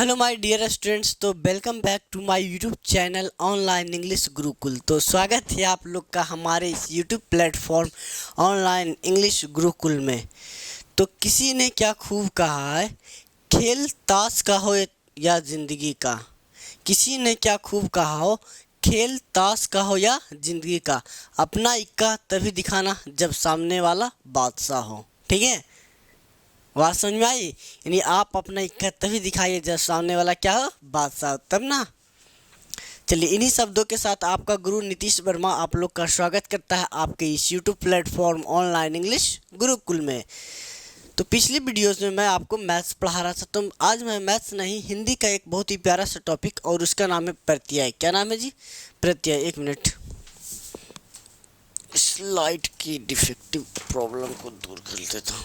Hello my dear students. तो welcome back to my YouTube channel online English Gurukul. तो स्वागत है आप लोग का हमारे इस YouTube platform online English Gurukul में। तो किसी ने क्या खूब कहा है, खेल ताश का हो या ज़िंदगी का। किसी ने क्या खूब कहा हो, खेल ताश का हो या ज़िंदगी का। अपना इक्का तभी दिखाना जब सामने वाला बादशाह हो। ठीक है, बात समझ में आई? यानी आप अपना इक्का तभी दिखाइए जब सामने वाला क्या हो, बादशाह, तब ना। चलिए, इन्हीं शब्दों के साथ आपका गुरु नीतीश वर्मा आप लोग का स्वागत करता है आपके इस YouTube platform online English Gurukul में। तो पिछली वीडियोस में मैं आपको मैथ्स पढ़ा रहा था, तो आज मैं मैथ्स नहीं, हिंदी का एक बहुत ही प्यारा सा टॉपिक, और उसका नाम है प्रत्यय। क्या नाम है जी? प्रत्यय। एक मिनट, स्लाइड की डिफेक्टिव प्रॉब्लम को दूर कर देता हूँ।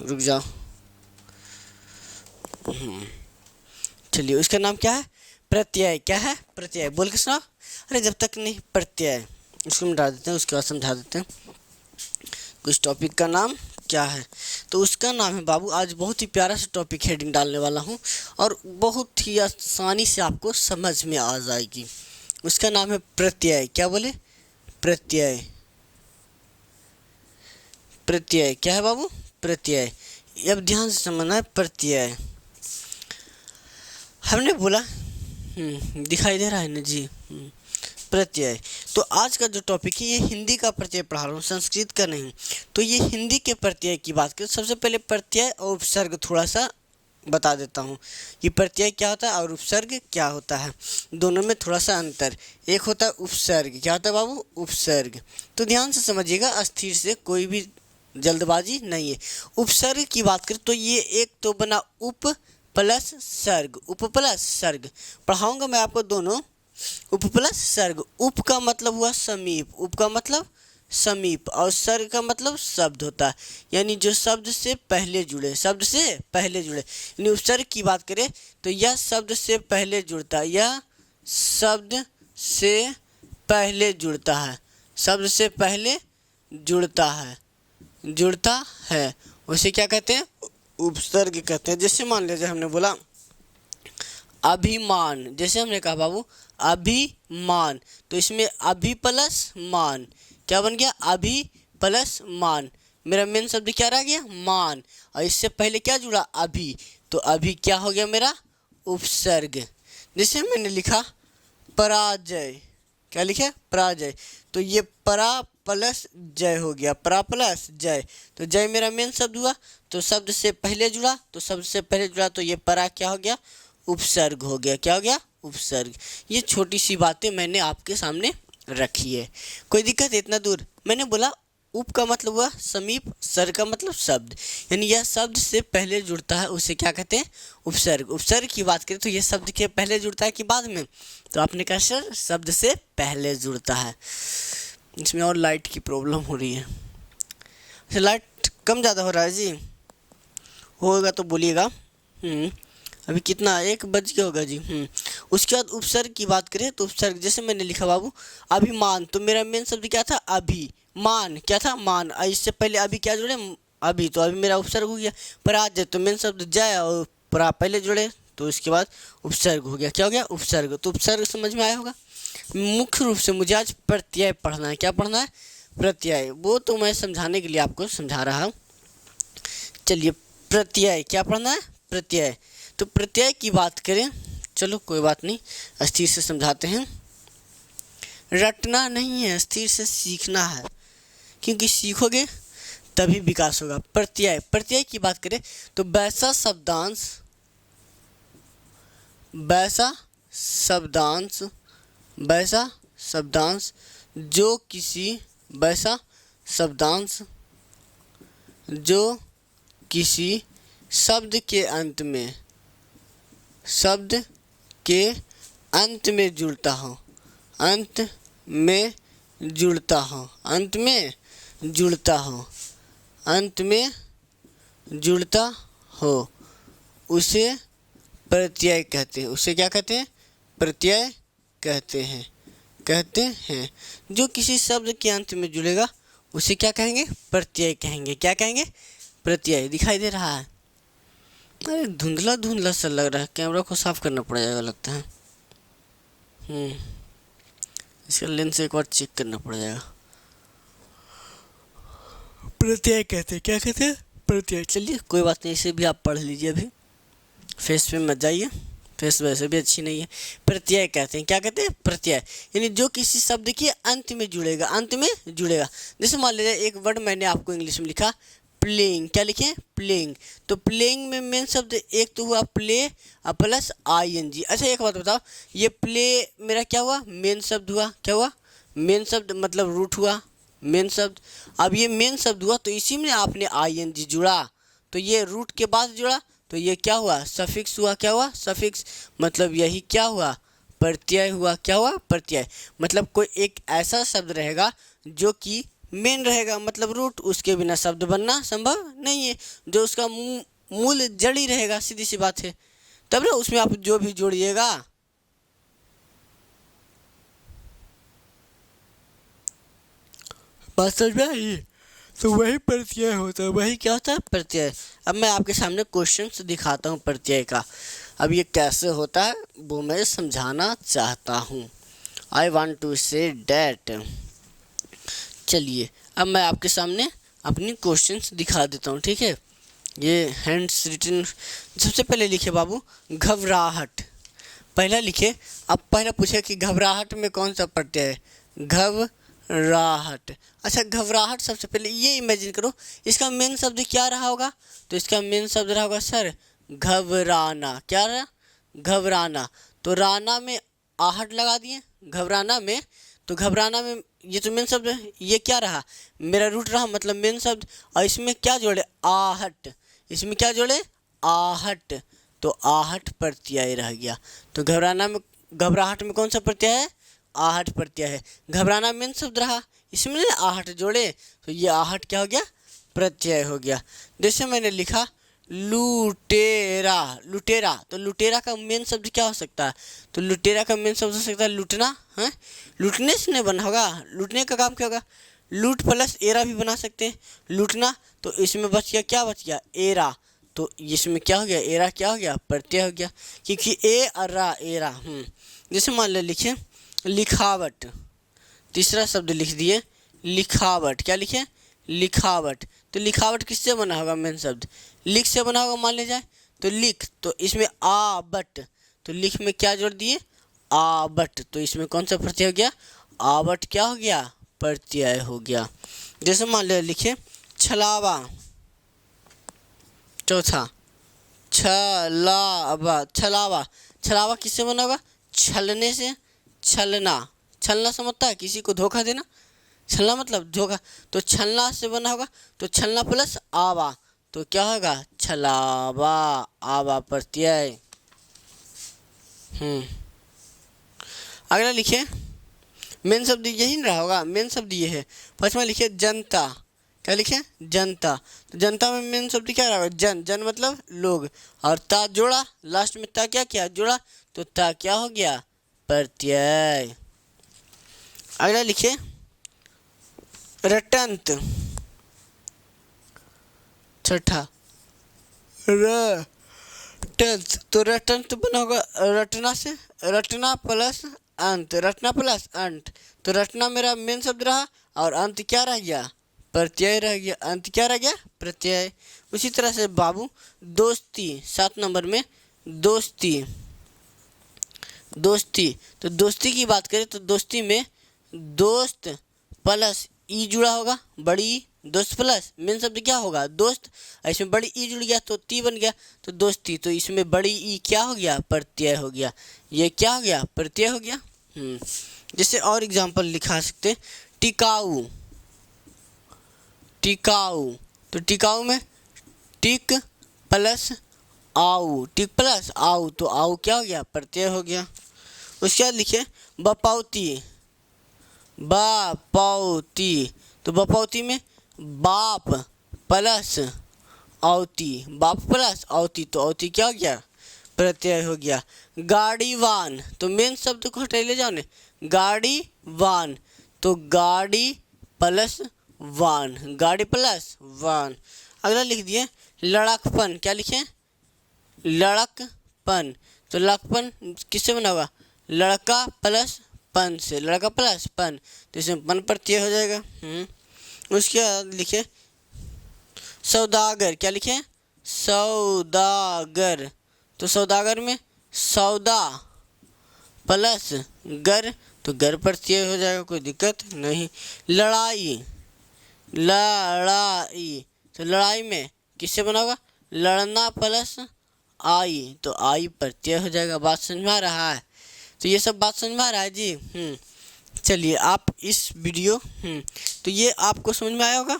रुक जाओ। चलिए, उसका नाम क्या है? प्रत्यय। क्या है? प्रत्यय। बोल के सुनाओ। अरे जब तक नहीं, प्रत्यय। इसको मिटा देते हैं, उसके बाद समझा देते हैं कुछ टॉपिक का नाम क्या है। तो उसका नाम है बाबू, आज बहुत ही प्यारा सा टॉपिक हेडिंग डालने वाला हूँ और बहुत ही आसानी से आपको समझ में आ जाएगी। उसका नाम है प्रत्यय। क्या बोले? प्रत्यय। प्रत्यय क्या है बाबू? प्रत्यय। अब ध्यान से समझना है। प्रत्यय हमने बोला, दिखाई दे रहा है ना जी? प्रत्यय। तो आज का जो टॉपिक है, ये हिंदी का प्रत्यय पढ़ा रहा हूँ, संस्कृत का नहीं। तो ये हिंदी के प्रत्यय की बात करें। सबसे पहले प्रत्यय और उपसर्ग थोड़ा सा बता देता हूँ कि प्रत्यय क्या होता है और उपसर्ग क्या होता है। दोनों में थोड़ा सा अंतर। एक होता है उपसर्ग। क्या होता है बाबू? उपसर्ग। तो ध्यान से समझिएगा, अस्थिर से, कोई भी जल्दबाजी नहीं है। उपसर्ग की बात करें तो ये एक तो बना उप प्लस सर्ग। उप प्लस सर्ग पढ़ाऊंगा मैं आपको दोनों। उप प्लस सर्ग। उप का मतलब हुआ समीप, उप का मतलब समीप, और सर्ग का मतलब शब्द होता है, यानी जो शब्द से पहले जुड़े, शब्द से पहले जुड़े। यानी उपसर्ग की बात करें तो यह शब्द से पहले जुड़ता है, यह शब्द से पहले जुड़ता है, शब्द से पहले जुड़ता है, जुड़ता है, उसे क्या कहते हैं? उपसर्ग कहते हैं। जैसे मान लीजिए हमने बोला अभिमान, जैसे हमने कहा बाबू अभिमान, तो इसमें अभि प्लस मान क्या बन गया? अभि प्लस मान। मेरा मेन शब्द क्या रह गया? मान, और इससे पहले क्या जुड़ा? अभि, तो अभि क्या हो गया मेरा? उपसर्ग। जैसे मैंने लिखा पराजय। क्या लिखे? पराजय। तो ये परा प्लस जय हो गया, परा प्लस जय। तो जय मेरा मेन शब्द हुआ, तो शब्द से पहले जुड़ा, तो शब्द से पहले जुड़ा तो ये परा क्या हो गया? उपसर्ग हो गया। क्या हो गया? उपसर्ग। ये छोटी सी बातें मैंने आपके सामने रखी है, कोई दिक्कत है? इतना दूर मैंने बोला उप का मतलब हुआ समीप, सर का मतलब शब्द, यानी यह शब्द से पहले जुड़ता है, उसे क्या कहते हैं? उपसर्ग। उपसर्ग की बात करें तो यह शब्द के पहले जुड़ता है कि बाद में? तो आपने कहा सर शब्द से पहले जुड़ता है। इसमें और लाइट की प्रॉब्लम हो रही है। अच्छा, लाइट कम ज़्यादा हो रहा है जी? होगा तो बोलिएगा। अभी कितना, 1 बज गया होगा जी। उसके बाद उपसर्ग की बात करें तो उपसर्ग जैसे मैंने लिखा बाबू अभिमान, तो मेरा मेन शब्द क्या था? अभी। मान क्या था? मान। इससे पहले अभी क्या जुड़े? अभी, तो अभी मेरा उपसर्ग हो गया। पराजय, तो मेन शब्द जय और परा पहले जुड़े, तो इसके बाद उपसर्ग हो गया। क्या हो गया? उपसर्ग। तो उपसर्ग समझ में आया होगा। मुख्य रूप से मुझे आज प्रत्यय पढ़ना है। क्या पढ़ना है? प्रत्यय। वो तो मैं समझाने के लिए आपको समझा रहा हूँ। चलिए, प्रत्यय क्या पढ़ना है? प्रत्यय। तो प्रत्यय की बात करें, चलो कोई बात नहीं, अस्थिर से समझाते हैं। रटना नहीं है, अस्थिर से सीखना है, क्योंकि सीखोगे तभी विकास होगा। प्रत्यय। प्रत्यय की बात करें तो वैसा शब्दांश, वैसा शब्दांश, वैसा शब्दांश जो किसी, वैसा शब्दांश जो किसी शब्द के अंत में, शब्द के अंत में जुड़ता हो, अंत में जुड़ता हो, अंत में जुड़ता हो, अंत में जुड़ता हो, उसे प्रत्यय कहते हैं। उसे क्या कहते हैं? प्रत्यय कहते हैं, कहते हैं। जो किसी शब्द के अंत में जुड़ेगा उसे क्या कहेंगे? प्रत्यय कहेंगे। क्या कहेंगे? प्रत्यय। दिखाई दे रहा है? अरे धुंधला धुंधला सा लग रहा है, कैमरा को साफ करना पड़ जाएगा लगता है। इसका लेंस एक बार चेक करना पड़ जाएगा। प्रत्यय कहते हैं, क्या कहते हैं? प्रत्यय। चलिए कोई बात नहीं, इसे भी आप पढ़ लीजिए। अभी फेस पे मत जाइए, फेस वैसे भी अच्छी नहीं है। प्रत्यय कहते हैं, क्या कहते हैं? प्रत्यय, यानी जो किसी शब्द के अंत में जुड़ेगा, अंत में जुड़ेगा। जैसे मान लीजिए एक वर्ड मैंने आपको इंग्लिश में लिखा प्लेइंग, क्या लिखे? प्लेइंग। तो प्लेइंग में मेन शब्द एक तो हुआ प्ले प्लस ING। अच्छा एक बात बताओ, ये प्ले मेरा क्या हुआ? मेन शब्द हुआ। क्या हुआ? मेन शब्द, मतलब रूट हुआ मेन शब्द। अब ये मेन शब्द हुआ तो इसी में आपने ING जुड़ा, तो ये रूट के बाद जुड़ा, तो ये क्या हुआ? सफिक्स हुआ। क्या हुआ? सफिक्स। मतलब यही क्या हुआ? प्रत्यय हुआ। क्या हुआ? प्रत्यय। मतलब कोई एक ऐसा शब्द रहेगा जो कि मेन रहेगा, मतलब रूट, उसके बिना शब्द बनना संभव नहीं है। जो उसका मूल जड़ ही रहेगा, सीधी सी बात है। तब ना उसमें आप जो भी जोड़िएगा, बात समझ में आई? तो वही प्रत्यय होता है। वही क्या होता है? प्रत्यय। अब मैं आपके सामने क्वेश्चन दिखाता हूँ प्रत्यय का। अब ये कैसे होता है वो मैं समझाना चाहता हूँ। I want to say that. चलिए अब मैं आपके सामने अपनी क्वेश्चंस दिखा देता हूँ, ठीक है? ये हैंड्स रिटन। सबसे पहले लिखे बाबू घबराहट, पहला लिखे। अब पहला पूछे कि घबराहट में कौन सा प्रत्यय है? घबराहट। अच्छा घबराहट, सबसे पहले ये इमेजिन करो इसका मेन शब्द क्या रहा होगा? तो इसका मेन शब्द रहा होगा सर घबराना। क्या रहा? घबराना। तो राना में आहट लगा दिए, घबराना में। तो घबराना में ये तो मेन शब्द है, ये क्या रहा? मेरा रूट रहा, मतलब मेन शब्द। और इसमें क्या जोड़े? आहट। इसमें क्या जोड़े? आहट। तो आहट प्रत्यय रह गया। तो घबराना में, घबराहट में कौन सा प्रत्यय है? आहट प्रत्यय है। घबराना मेन शब्द रहा, इसमें आहट जोड़े, तो ये आहट क्या हो गया? प्रत्यय हो गया। जैसे मैंने लिखा लुटेरा, लुटेरा। तो लुटेरा का मेन शब्द क्या हो सकता है? तो लुटेरा का मेन शब्द हो सकता है लूटना है। लूटने से नहीं बना होगा, लूटने का काम क्या होगा? लूट प्लस एरा भी बना सकते हैं, लूटना। तो इसमें बच गया, क्या बच गया? एरा। तो इसमें क्या हो गया? एरा क्या हो गया? प्रत्यय हो गया, क्योंकि ए और रा, एरा। जैसे मान लो लिखे लिखावट, तीसरा शब्द लिख दिए लिखावट। क्या लिखे? लिखावट। तो लिखावट किससे बना होगा? मेन शब्द लिख से बना होगा मान ले जाए, तो लिख। तो इसमें आ बट, तो लिख में क्या जोड़ दिए? आबट। तो इसमें कौन सा प्रत्यय हो गया? आबट क्या हो गया? प्रत्यय हो गया। जैसे मान ले लिखे छलावा, चौथा छलावा। छलावा, छलावा किससे बना होगा? छलने से। छलना, छलना समझता है? किसी को धोखा देना, छलना मतलब धोखा। तो छलना से बना होगा, तो छलना प्लस आवा, तो क्या होगा? छलावा। आवा प्रत्यय। अगला लिखिए, मेन शब्द यही नहीं रहा होगा, मेन शब्द ये है। पांचवा लिखिए जनता। क्या लिखे? जनता। तो जनता में मेन शब्द क्या रहा? जन। जन मतलब लोग, और ता जोड़ा, लास्ट में ता क्या किया? जोड़ा, तो ता क्या हो गया? प्रत्यय। अगला लिखिए रटंत, छठा रटंत। तो रटंत बना होगा रटना से, रटना प्लस अंत, रटना प्लस अंत। तो रटना मेरा मेन शब्द रहा, और अंत क्या रह गया? प्रत्यय रह गया। अंत क्या रह गया? प्रत्यय। उसी तरह से बाबू दोस्ती, 7 नंबर में दोस्ती। दोस्ती, तो दोस्ती की बात करें तो दोस्ती में दोस्त प्लस ई जुड़ा होगा, बड़ी दोस्त प्लस मेन शब्द क्या होगा? दोस्त। इसमें बड़ी ई जुड़ गया तो ती बन गया, तो दोस्ती। तो इसमें बड़ी ई क्या हो गया? प्रत्यय हो गया। ये क्या हो गया? प्रत्यय हो गया। जैसे और एग्जांपल लिखा सकते, टिकाऊ। टिकाऊ, तो टिकाऊ में टिक प्लस आऊ, टिक प्लस आऊ, तो आऊ क्या हो गया? प्रत्यय हो गया। उसके बाद लिखिए बपौती। बपौती, तो बपौती में बाप प्लस औती, बाप प्लस औती, तो औती क्या हो गया? प्रत्यय हो गया। गाड़ीवान, तो मेन शब्द को हटा ले जाओ ने, गाड़ी वान। तो गाड़ी प्लस वान, गाड़ी प्लस वान। अगला लिख दिए लड़कपन। क्या लिखे? लड़कपन, तो लड़कपन किससे बना होगा? लड़का प्लस पन से, लड़का प्लस पन, तो इसमें पन प्रत्यय हो जाएगा। उसके बाद लिखे सौदागर, क्या लिखे? सौदागर, तो सौदागर में सौदा प्लस गर, तो गर प्रत्यय हो जाएगा, कोई दिक्कत नहीं। लड़ाई, लड़ाई, तो लड़ाई में किससे बना होगा? लड़ना प्लस आई, तो आई प्रत्यय हो जाएगा। बात समझ में आ रहा है? तो ये सब बात समझ में आ रहा है जी। चलिए आप इस वीडियो तो ये आपको समझ में आया होगा।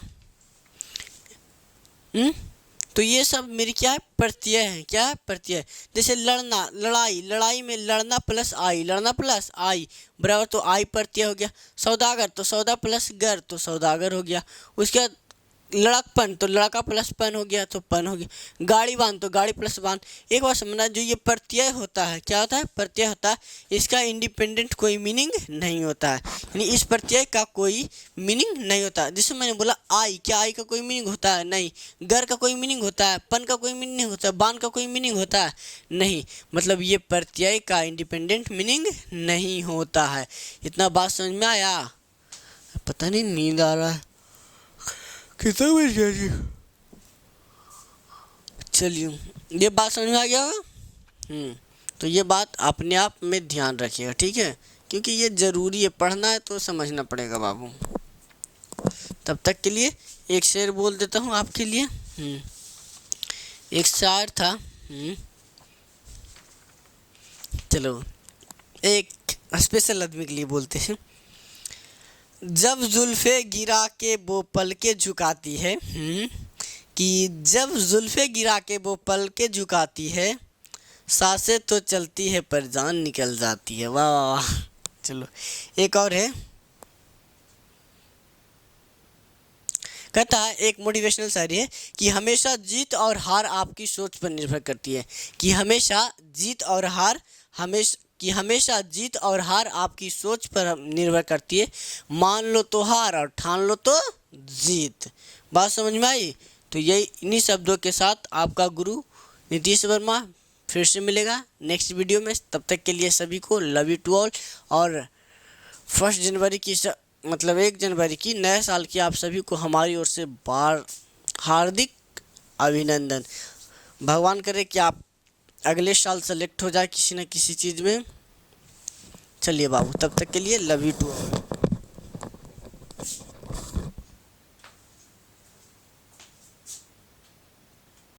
तो ये सब मेरी क्या है? प्रत्यय है। क्या है? प्रत्यय। जैसे लड़ना, लड़ाई, लड़ाई में लड़ना प्लस आई, लड़ना प्लस आई बराबर, तो आई प्रत्यय हो गया। सौदागर, तो सौदा प्लस गर, तो सौदागर हो गया। उसके बाद लड़कपन, तो लड़का प्लस पन हो गया, तो पन हो गया। गाड़ी बांध, तो गाड़ी प्लस बांध। एक बार समझना, जो ये प्रत्यय होता है, क्या होता है? प्रत्यय होता है, इसका इंडिपेंडेंट कोई मीनिंग नहीं होता है, यानी इस प्रत्यय का कोई मीनिंग नहीं होता। जैसे मैंने बोला आई, क्या आई का कोई मीनिंग होता है? नहीं। गर का कोई मीनिंग होता है? पन का कोई मीनिंग नहीं होता? बांध का कोई मीनिंग होता है? नहीं। मतलब ये प्रत्यय का इंडिपेंडेंट मीनिंग नहीं होता है। इतना बात समझ में आया? पता नहीं नींद आ रहा है, कितना बज गया जी? चलिए ये बात समझ में आ गया होगा। तो ये बात अपने आप में ध्यान रखिएगा, ठीक है, क्योंकि ये ज़रूरी है, पढ़ना है तो समझना पड़ेगा बाबू। तब तक के लिए एक शेर बोल देता हूँ आपके लिए। एक शायर था। चलो एक स्पेशल आदमी के लिए बोलते हैं। जब जुल्फे गिरा के वो पलके झुकाती है, कि जब जुल्फे गिरा के वो पलके झुकाती है, सांसें तो चलती है पर जान निकल जाती है। वाह वाह वाह। चलो एक और है। कहता है, एक मोटिवेशनल शायरी है कि हमेशा जीत और हार आपकी सोच पर निर्भर करती है, कि हमेशा जीत और हार हमेशा जीत और हार आपकी सोच पर निर्भर करती है। मान लो तो हार और ठान लो तो जीत। बात समझ में आई? तो यही इन्हीं शब्दों के साथ आपका गुरु नीतीश वर्मा फिर से मिलेगा नेक्स्ट वीडियो में। तब तक के लिए सभी को लव यू टू ऑल। और 1 जनवरी की मतलब 1 जनवरी की नए साल की आप सभी को हमारी ओर से बार हार्दिक अभिनंदन। भगवान करे कि आप अगले साल सेलेक्ट हो जाए किसी न किसी चीज़ में। चलिए बाबू, तब तक के लिए लव यू टू ऑल।